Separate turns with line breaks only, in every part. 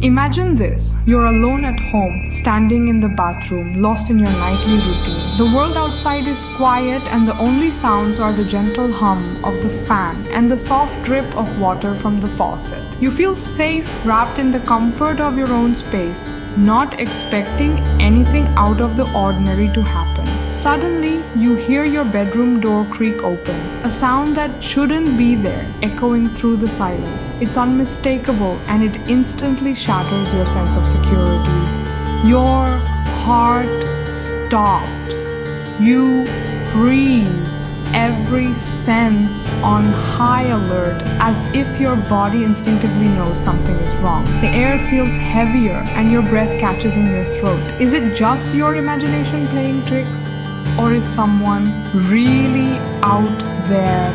Imagine this. You're alone at home, standing in the bathroom, lost in your nightly routine. The world outside is quiet and the only sounds are the gentle hum of the fan and the soft drip of water from the faucet. You feel safe, wrapped in the comfort of your own space, not expecting anything out of the ordinary to happen. Suddenly, you hear your bedroom door creak open, a sound that shouldn't be there, echoing through the silence. It's unmistakable and it instantly shatters your sense of security. Your heart stops. You freeze, every sense on high alert, as if your body instinctively knows something is wrong. The air feels heavier and your breath catches in your throat. Is it just your imagination playing tricks? Or is someone really out there,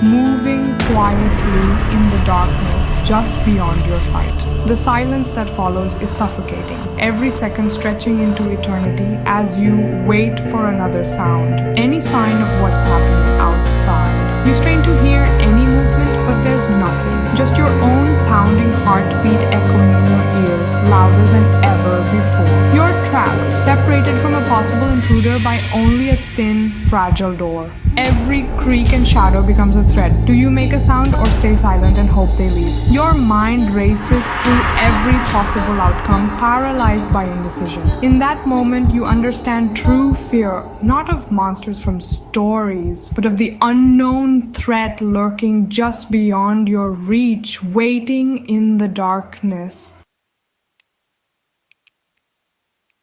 moving quietly in the darkness just beyond your sight? The silence that follows is suffocating, every second stretching into eternity as you wait for another sound, any sign of what's happening outside. You strain to hear any movement, but there's nothing, just your own pounding heartbeat echoing in your ears, louder than ever before. You're trapped, separated from a possible intruder by only a thin, fragile door. Every creak and shadow becomes a threat. Do you make a sound or stay silent and hope they leave? Your mind races through every possible outcome, paralyzed by indecision. In that moment, you understand true fear, not of monsters from stories, but of the unknown threat lurking just beyond your reach, waiting in the darkness.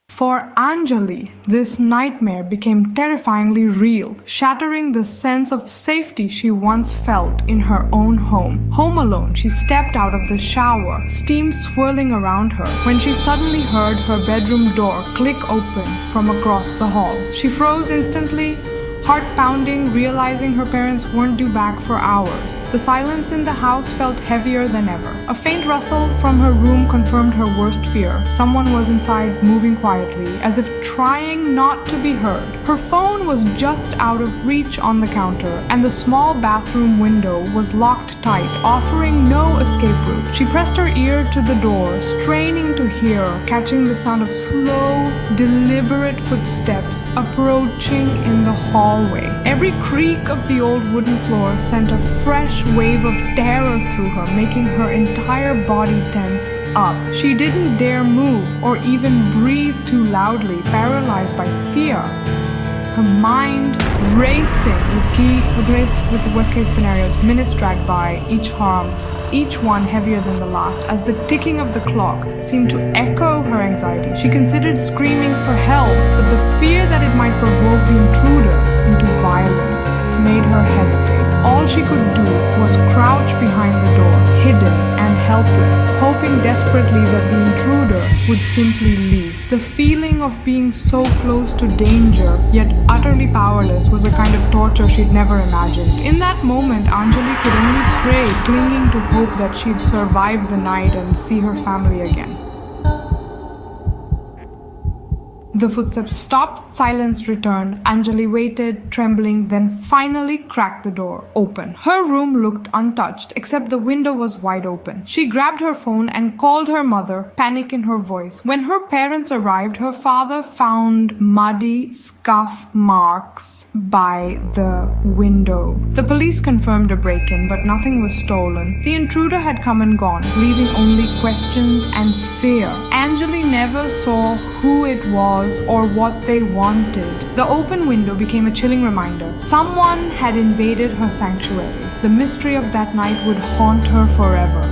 For Anjali, this nightmare became terrifyingly real, shattering the sense of safety she once felt in her own home. Home alone, she stepped out of the shower, steam swirling around her, when she suddenly heard her bedroom door click open from across the hall. She froze instantly, heart pounding, realizing her parents weren't due back for hours. The silence in the house felt heavier than ever. A faint rustle from her room confirmed her worst fear. Someone was inside, moving quietly, as if trying not to be heard. Her phone was just out of reach on the counter, and the small bathroom window was locked tight, offering no escape route. She pressed her ear to the door, straining to hear, catching the sound of slow, deliberate footsteps approaching in the hallway. Every creak of the old wooden floor sent a fresh wave of terror through her, making her entire body tense up. She didn't dare move or even breathe too loudly, paralyzed by fear. Her mind racing with the worst-case scenarios. Minutes dragged by, each one heavier than the last, as the ticking of the clock seemed to echo her anxiety. She considered screaming for help, but the fear that it might provoke the intruder into violence made her hesitate. All she could do was crouch behind the door, hidden and helpless, hoping desperately that the intruder would simply leave. The feeling of being so close to danger, yet utterly powerless, was a kind of torture she'd never imagined. In that moment, Anjali could only pray, clinging to hope that she'd survive the night and see her family again. The footsteps stopped, silence returned. Anjali waited, trembling, then finally cracked the door open. Her room looked untouched, except the window was wide open. She grabbed her phone and called her mother, panic in her voice. When her parents arrived, her father found muddy scuff marks by the window. The police confirmed a break-in, but nothing was stolen. The intruder had come and gone, leaving only questions and fear. Anjali never saw who it was or what they wanted. The open window became a chilling reminder. Someone had invaded her sanctuary. The mystery of that night would haunt her forever.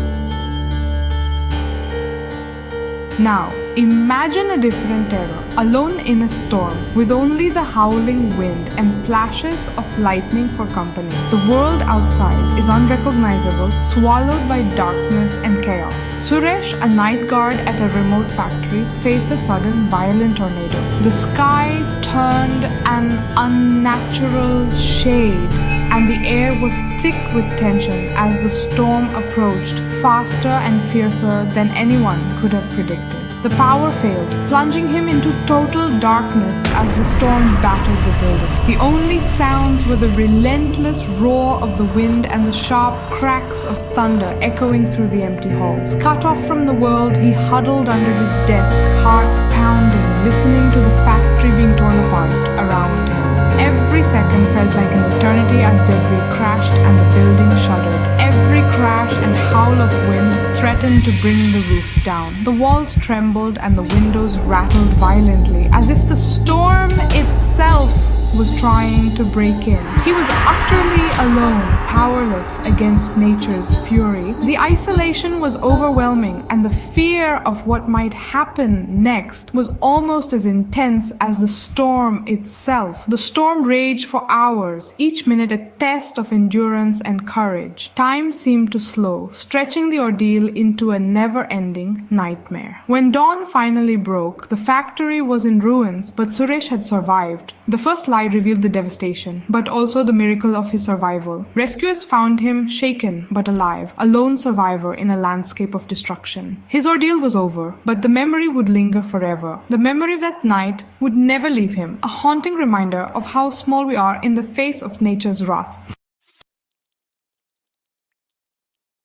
Now, imagine a different terror, alone in a storm, with only the howling wind and flashes of lightning for company. The world outside is unrecognizable, swallowed by darkness and chaos. Suresh, a night guard at a remote factory, faced a sudden violent tornado. The sky turned an unnatural shade, and the air was thick with tension as the storm approached, faster and fiercer than anyone could have predicted. The power failed, plunging him into total darkness as the storm battered the building. The only sounds were the relentless roar of the wind and the sharp cracks of thunder echoing through the empty halls. Cut off from the world, he huddled under his desk, heart pounding, listening to the factory being torn apart around him. Every second felt like an eternity as debris crashed and the building shuddered. Every crash and howl of wind threatened to bring the roof down. The walls trembled and the windows rattled violently, as if the storm itself was trying to break in. He was utterly alone, powerless against nature's fury. The isolation was overwhelming, and the fear of what might happen next was almost as intense as the storm itself. The storm raged for hours, each minute a test of endurance and courage. Time seemed to slow, stretching the ordeal into a never-ending nightmare. When dawn finally broke, the factory was in ruins, but Suresh had survived. The first light revealed the devastation, but also the miracle of his survival. Rescuers found him shaken but alive, a lone survivor in a landscape of destruction. His ordeal was over, but the memory would linger forever. The memory of that night would never leave him, a haunting reminder of how small we are in the face of nature's wrath.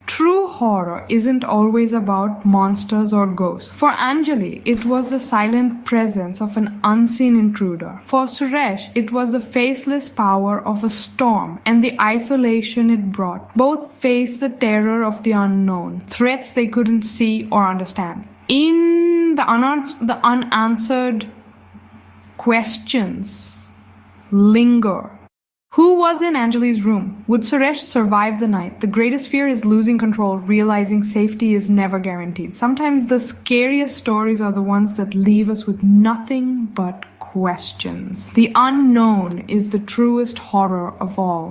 True horror isn't always about monsters or ghosts. For Anjali, it was the silent presence of an unseen intruder. For Suresh, it was the faceless power of a storm and the isolation it brought. Both faced the terror of the unknown, threats they couldn't see or understand. In the unanswered questions linger. Who was in Anjali's room? Would Suresh survive the night? The greatest fear is losing control, realizing safety is never guaranteed. Sometimes the scariest stories are the ones that leave us with nothing but questions. The unknown is the truest horror of all.